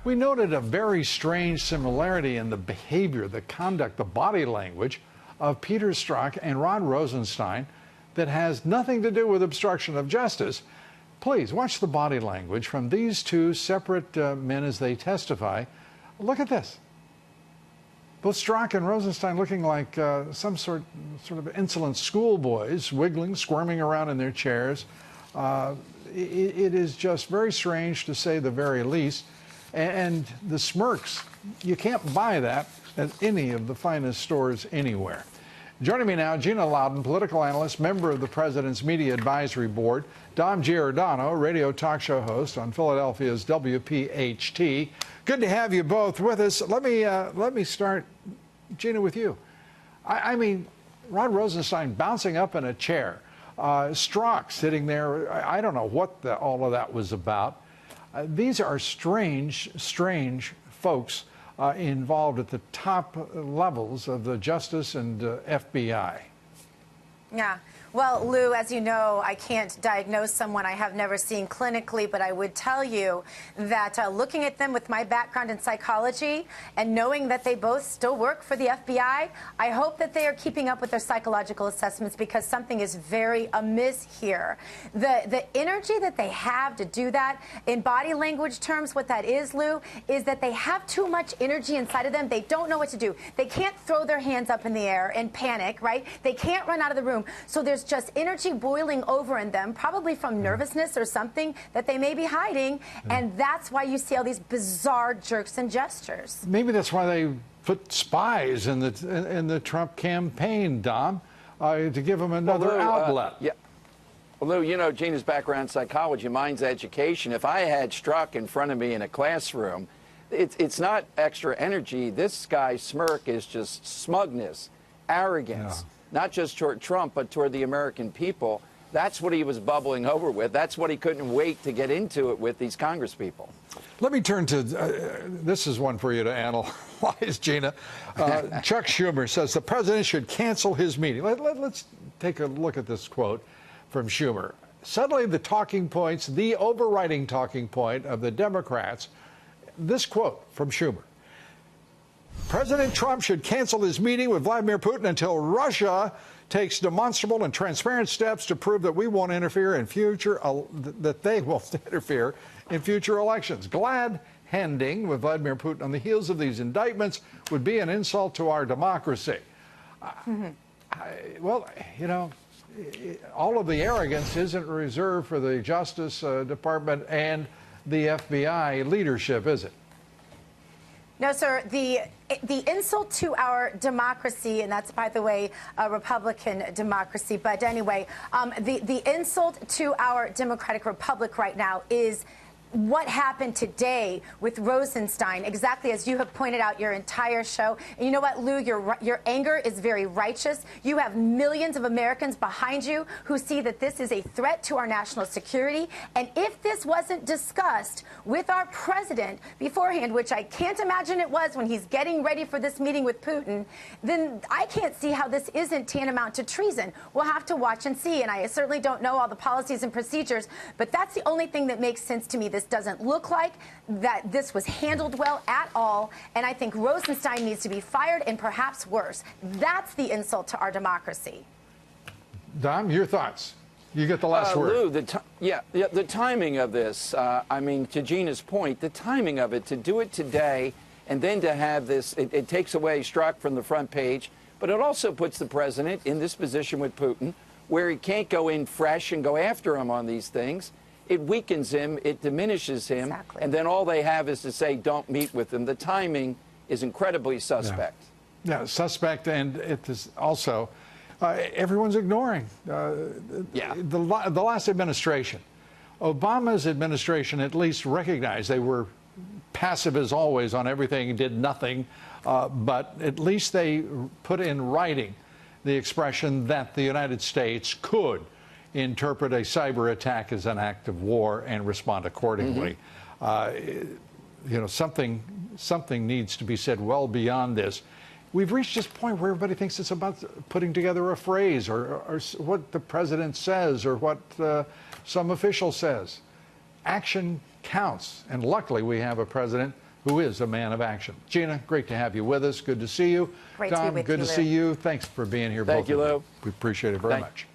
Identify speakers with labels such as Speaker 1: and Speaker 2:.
Speaker 1: We noted a very strange similarity in the behavior, the conduct, the body language of Peter Strzok and Rod Rosenstein that has nothing to do with obstruction of justice. Please watch the body language from these two separate men as they testify. Look at this. Both Strzok and Rosenstein looking like some sort of insolent schoolboys, wiggling, squirming around in their chairs. It is just very strange, to say the very least. And the smirks, you can't buy that at any of the finest stores anywhere. Joining me now, Gina Loudon, political analyst, member of the President's Media Advisory Board, Dom Giordano, radio talk show host on Philadelphia's WPHT. Good to have you both with us. Let me start, Gina, with you. I mean, Rod Rosenstein bouncing up in a chair, Strzok sitting there. I don't know what all of that was about. These are strange folks involved at the top levels of the Justice and FBI.
Speaker 2: Yeah. Well, Lou, as you know, I can't diagnose someone I have never seen clinically, but I would tell you that looking at them with my background in psychology and knowing that they both still work for the FBI, I hope that they are keeping up with their psychological assessments, because something is very amiss here. The energy that they have to do that, in body language terms, what that is, Lou, is that they have too much energy inside of them. They don't know what to do. They can't throw their hands up in the air and panic, right? They can't run out of the room. So there's just energy boiling over in them, probably from nervousness or something that they may be hiding, and that's why you see all these bizarre jerks and gestures. Maybe that's why they
Speaker 1: put spies in the Trump campaign, Dom, to give them another outlet.
Speaker 3: Yeah. Well, Lou, you know Gina's background in psychology, mine's education. If I had Strzok in front of me in a classroom, it's not extra energy. This guy's smirk is just smugness, arrogance. Yeah. Not just toward Trump, but toward the American people. That's what he was bubbling over with. That's what he couldn't wait to get into it with these congresspeople.
Speaker 1: Let me turn to, this is one for you to analyze, Gina. Chuck Schumer says the president should cancel his meeting. Let's take a look at this quote from Schumer. Suddenly the talking points, the overriding talking point of the Democrats, this quote from Schumer. President Trump should cancel his meeting with Vladimir Putin until Russia takes demonstrable and transparent steps to prove that we won't interfere in future, that they won't interfere in future elections. Glad handing with Vladimir Putin on the heels of these indictments would be an insult to our democracy. Well, you know, all of the arrogance isn't reserved for the Justice Department and the FBI leadership, is it?
Speaker 2: No, sir. The insult to our democracy, and that's, by the way, a Republican democracy. But anyway, the insult to our democratic republic right now is what happened today with Rosenstein, exactly as you have pointed out your entire show. And you know what, Lou, your anger is very righteous. You have millions of Americans behind you who see that this is a threat to our national security. And if this wasn't discussed with our president beforehand, which I can't imagine it was when he's getting ready for this meeting with Putin, then I can't see how this isn't tantamount to treason. We'll have to watch and see. And I certainly don't know all the policies and procedures, but that's the only thing that makes sense to me. This doesn't look like that this was handled well at all, and I think Rosenstein needs to be fired, and perhaps worse. That's the insult to our democracy.
Speaker 1: Dom, your thoughts? You get the last word.
Speaker 3: Lou, the timing of this, I mean, to Gina's point, the timing of it, to do it today and then to have this, it takes away Strzok from the front page, but it also puts the president in this position with Putin where he can't go in fresh and go after him on these things. It weakens him, it diminishes him, exactly. And then all they have is to say, don't meet with him. The timing is incredibly suspect.
Speaker 1: Yeah, suspect, and it is also, everyone's ignoring the last administration. Obama's administration at least recognized they were passive as always on everything, did nothing, but at least they put in writing the expression that the United States could interpret a cyber attack as an act of war and respond accordingly. You know, something needs to be said well beyond this. We've reached this point where everybody thinks it's about putting together a phrase or what the president says or what some official says. Action counts, and luckily we have a president who is a man of action. Gina, great to have you with us. Good to see you.
Speaker 2: Great to be
Speaker 1: Tom,
Speaker 2: with
Speaker 1: good
Speaker 2: you,
Speaker 1: to
Speaker 2: Lou.
Speaker 1: see you. Thanks for being here.
Speaker 3: Thank
Speaker 1: both
Speaker 3: you,
Speaker 1: of
Speaker 3: Lou.
Speaker 1: We appreciate it very much.